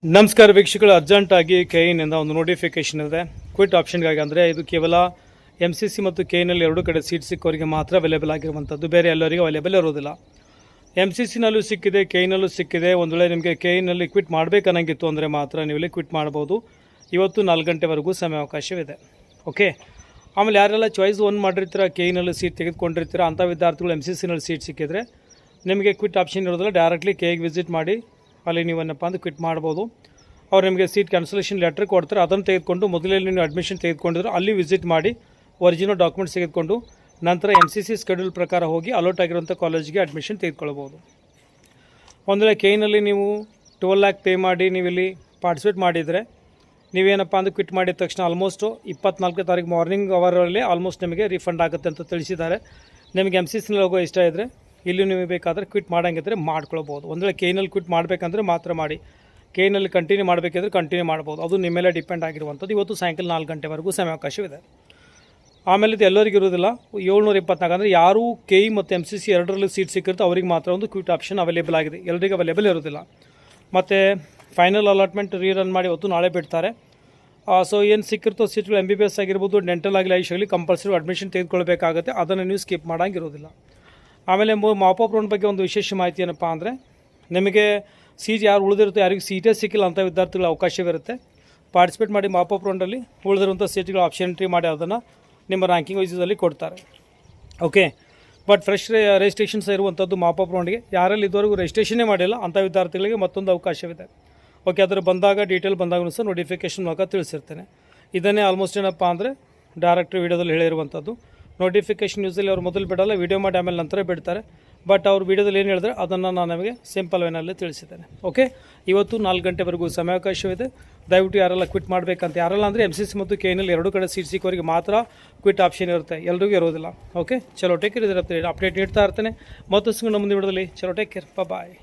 ನಮಸ್ಕಾರ ವೀಕ್ಷಕರು, ಅರ್ಜೆಂಟ್ ಆಗಿ ಕೆಇನಿಂದ ಒಂದು ನೋಟಿಫಿಕೇಶನ್ ಇದೆ ಕ್ವಿಟ್ ಆಪ್ಷನ್ಗಾಗಿ. ಅಂದರೆ ಇದು ಕೇವಲ MCC ಮತ್ತು ಕೆಇನಲ್ಲಿ ಎರಡೂ ಕಡೆ ಸೀಟ್ ಸಿಕ್ಕವರಿಗೆ ಮಾತ್ರ ಅವೈಲೇಬಲ್ ಆಗಿರುವಂಥದ್ದು, ಬೇರೆ ಎಲ್ಲರಿಗೂ ಅವೈಲೇಬಲ್ ಇರೋದಿಲ್ಲ. MCCನಲ್ಲೂ ಸಿಕ್ಕಿದೆ, ಕೆಇನಲ್ಲೂ ಸಿಕ್ಕಿದೆ. ಒಂದು ವೇಳೆ ನಿಮಗೆ ಕೆಇನಲ್ಲಿ ಕ್ವಿಟ್ ಮಾಡಬೇಕನ್ನಂಗಿತ್ತು ಅಂದರೆ ಮಾತ್ರ ನೀವು ಇಲ್ಲಿ ಕ್ವಿಟ್ ಮಾಡ್ಬೋದು. ಇವತ್ತು 4 ಗಂಟೆವರೆಗೂ ಸಮಯಾವಕಾಶವಿದೆ. ಓಕೆ, ಆಮೇಲೆ ಯಾರೆಲ್ಲ ಚಾಯ್ಸ್ 1 ಮಾಡಿರ್ತೀರ, ಕೆಇನಲ್ಲಿ ಸೀಟ್ ತೆಗೆದುಕೊಂಡಿರ್ತೀರ, ಅಂಥ ವಿದ್ಯಾರ್ಥಿಗಳು MCCನಲ್ಲಿ ಸೀಟ್ ಸಿಕ್ಕಿದ್ರೆ ನಿಮಗೆ ಕ್ವಿಟ್ ಆಪ್ಷನ್ ಇರೋದಿಲ್ಲ. ಡೈರೆಕ್ಟ್ಲಿ ಕೆಇಗೆ ವಿಸಿಟ್ ಮಾಡಿ ಅಲ್ಲಿ ನೀವು ಏನಪ್ಪ ಅಂದ್ರೆ ಕ್ವಿಟ್ ಮಾಡ್ಬೋದು. ಅವ್ರು ನಿಮಗೆ ಸೀಟ್ ಕ್ಯಾನ್ಸಲೇಷನ್ ಲೆಟ್ರ್ ಕೊಡ್ತಾರೆ, ಅದನ್ನು ತೆಗೆದುಕೊಂಡು ಮೊದಲೇ ನೀವು ಅಡ್ಮಿಷನ್ ತೆಗೆದುಕೊಂಡಿದ್ರು ಅಲ್ಲಿ ವಿಸಿಟ್ ಮಾಡಿ ಒರಿಜಿನಲ್ ಡಾಕ್ಯುಮೆಂಟ್ಸ್ ತೆಗೆದುಕೊಂಡು ನಂತರ MCC ಸ್ಕೆಡ್ಯೂಲ್ ಪ್ರಕಾರ ಹೋಗಿ ಅಲೋಟ್ ಆಗಿರುವಂಥ ಕಾಲೇಜಿಗೆ ಅಡ್ಮಿಷನ್ ತೆಗೆದುಕೊಳ್ಬೋದು. ಒಂದು ವೇಳೆ ಕೆಇನಲ್ಲಿ ನೀವು 12 lakh ಪೇ ಮಾಡಿ ನೀವು ಇಲ್ಲಿ ಪಾರ್ಟಿಸಿಪೇಟ್ ಮಾಡಿದರೆ ನೀವೇನಪ್ಪ ಅಂದ್ರೆ ಕ್ವಿಟ್ ಮಾಡಿದ ತಕ್ಷಣ ಆಲ್ಮೋಸ್ಟು 24ನೇ ತಾರೀಕು ಮಾರ್ನಿಂಗ್ ಅವರಲ್ಲಿ ಆಲ್ಮೋಸ್ಟ್ ನಿಮಗೆ ರಿಫಂಡ್ ಆಗುತ್ತೆ ಅಂತ ತಿಳಿಸಿದ್ದಾರೆ. ನಿಮಗೆ MCCನಲ್ಲಿ ಹೋಗೋ ಇಷ್ಟ ಇದ್ದರೆ ಇಲ್ಲಿ ನಿಮಗೆ ಬೇಕಾದರೆ ಕ್ವಿಟ್ ಮಾಡೋಂಗಿದ್ರೆ ಮಾಡ್ಕೊಳ್ಬೋದು. ಒಂದು ವೇಳೆ ಕೆಇನಲ್ಲಿ ಕ್ವಿಟ್ ಮಾಡಬೇಕಂದ್ರೆ ಮಾತ್ರ ಮಾಡಿ, ಕೆಇನಲ್ಲಿ ಕಂಟಿನ್ಯೂ ಮಾಡಬೇಕಿದ್ರೆ ಕಂಟಿನ್ಯೂ ಮಾಡ್ಬೋದು. ಅದು ನಿಮ್ಮ ಮೇಲೆ ಡಿಪೆಂಡ್ ಆಗಿರುವಂಥದ್ದು. ಇವತ್ತು ಸಾಯಂಕಾಲ 4 ಗಂಟೆವರೆಗೂ ಸಮಯಾವಕಾಶವಿದೆ. ಆಮೇಲೆ ಇದು ಎಲ್ಲರಿಗೂ ಇರೋದಿಲ್ಲ. 724 ಅಂದರೆ ಯಾರು ಕೆಇ ಮತ್ತು MCC ಎರಡರಲ್ಲಿ ಸೀಟ್ ಸಿಕ್ಕಿರುತ್ತೆ ಅವರಿಗೆ ಮಾತ್ರ ಒಂದು ಕ್ವಿಟ್ ಆಪ್ಷನ್ ಅವೈಲೇಬಲ್ ಆಗಿದೆ, ಎಲ್ಲರಿಗೂ ಅವೈಲೇಬಲ್ ಇರೋದಿಲ್ಲ. ಮತ್ತು ಫೈನಲ್ ಅಲಾಟ್ಮೆಂಟ್ ರೀರನ್ ಮಾಡಿ ಇವತ್ತು ನಾಳೆ ಬಿಡ್ತಾರೆ. ಸೊ ಏನು ಸಿಕ್ಕಿರ್ತೋ ಸೀಟ್ಗಳು MBBS ಆಗಿರ್ಬೋದು, ಡೆಂಟಲ್ ಆಗಲಿ, ಐಶ್ ಆಗಲಿ ಕಂಪಲ್ಸರಿ ಅಡ್ಮಿಷನ್ ತೆಗೆದುಕೊಳ್ಬೇಕಾಗುತ್ತೆ. ಅದನ್ನು ನೀವು ಸ್ಕಿಪ್ ಮಾಡೋಂಗಿರೋದಿಲ್ಲ. ಆಮೇಲೆ ಮಾಪಪ್ ರೌಂಡ್ ಬಗ್ಗೆ ಒಂದು ವಿಶೇಷ ಮಾಹಿತಿ ಏನಪ್ಪ ಅಂದರೆ, ನಿಮಗೆ ಸೀಟ್ ಯಾರು ಉಳಿದಿರುತ್ತೆ, ಯಾರಿಗೂ ಸೀಟೇ ಸಿಕ್ಕಿಲ್ಲ ಅಂಥ ವಿದ್ಯಾರ್ಥಿಗಳ ಅವಕಾಶವಿರುತ್ತೆ. ಪಾರ್ಟಿಸಿಪೇಟ್ ಮಾಡಿ ಮಾಪಪ್ ರೌಂಡಲ್ಲಿ ಉಳಿದಿರುವಂಥ ಸೀಟ್ಗಳ ಆಪ್ಷನ್ ಎಂಟ್ರಿ ಮಾಡಿ ಅದನ್ನು ನಿಮ್ಮ ರ್ಯಾಂಕಿಂಗ್ ವೈಸಲ್ಲಿ ಕೊಡ್ತಾರೆ. ಓಕೆ, ಬಟ್ ಫ್ರೆಶ್ ರಿಜಿಸ್ಟ್ರೇಷನ್ಸ್ ಇರುವಂಥದ್ದು ಮಾಪಪ್ ರೌಂಡ್ಗೆ ಯಾರಲ್ಲಿ ಇದುವರೆಗೂ ರಿಜಿಸ್ಟ್ರೇಷನ್ನೇ ಮಾಡಿಲ್ಲ ಅಂಥ ವಿದ್ಯಾರ್ಥಿಗಳಿಗೆ ಮತ್ತೊಂದು ಅವಕಾಶವಿದೆ. ಓಕೆ, ಅದರ ಬಂದಾಗ ಡೀಟೇಲ್ ಬಂದಾಗ ಸಹ ನೋಟಿಫಿಕೇಷನ್ ಮೂಲಕ ತಿಳಿಸಿರ್ತೇನೆ. ಇದನ್ನೇ ಆಲ್ಮೋಸ್ಟ್ ಏನಪ್ಪ ಅಂದರೆ ಡೈರೆಕ್ಟ್ ವೀಡಿಯೋದಲ್ಲಿ ಹೇಳಿರುವಂಥದ್ದು. ನೋಟಿಫಿಕೇಷನ್ ಯೂಸಲ್ಲಿ ಅವ್ರು ಮೊದಲು ಬಿಡೋಲ್ಲ, ವೀಡಿಯೋ ಮಾಡಿ ಆಮೇಲೆ ನಂತರ ಬಿಡ್ತಾರೆ. ಬಟ್ ಅವ್ರು ವೀಡಿಯೋದಲ್ಲಿ ಏನು ಹೇಳಿದ್ರೆ ಅದನ್ನು ನಾನು ನಮಗೆ ಸಿಂಪಲ್ ವೇನಲ್ಲಿ ತಿಳಿಸಿದ್ದೇನೆ. ಓಕೆ, ಇವತ್ತು 4 ಗಂಟೆವರೆಗೂ ಸಮಯಾವಕಾಶವಿದೆ. ದಯವಿಟ್ಟು ಯಾರೆಲ್ಲ ಕ್ವಿಟ್ ಮಾಡಬೇಕಂತ ಯಾರೆಲ್ಲ ಅಂದರೆ MCC ಮತ್ತು ಕೆಇನಲ್ಲಿ ಎರಡೂ ಕಡೆ ಸೀಟ್ ಸಿಕ್ಕವರಿಗೆ ಮಾತ್ರ ಕ್ವಿಟ್ ಆಪ್ಷನ್ ಇರುತ್ತೆ, ಎಲ್ರಿಗೂ ಇರೋದಿಲ್ಲ. ಓಕೆ, ಚಲೋ ಟೇಕ್ ಕೇರ್. ಇದರ ಅಪ್ಡೇಟ್ ನೀಡ್ತಾ ಇರ್ತೇನೆ. ಮತ್ತು ಮುಂದೆ ವಿಡಿಯೋದಲ್ಲಿ. ಚಲೋ ಟೇಕ್ ಕೇರ್, ಬಾಯ್.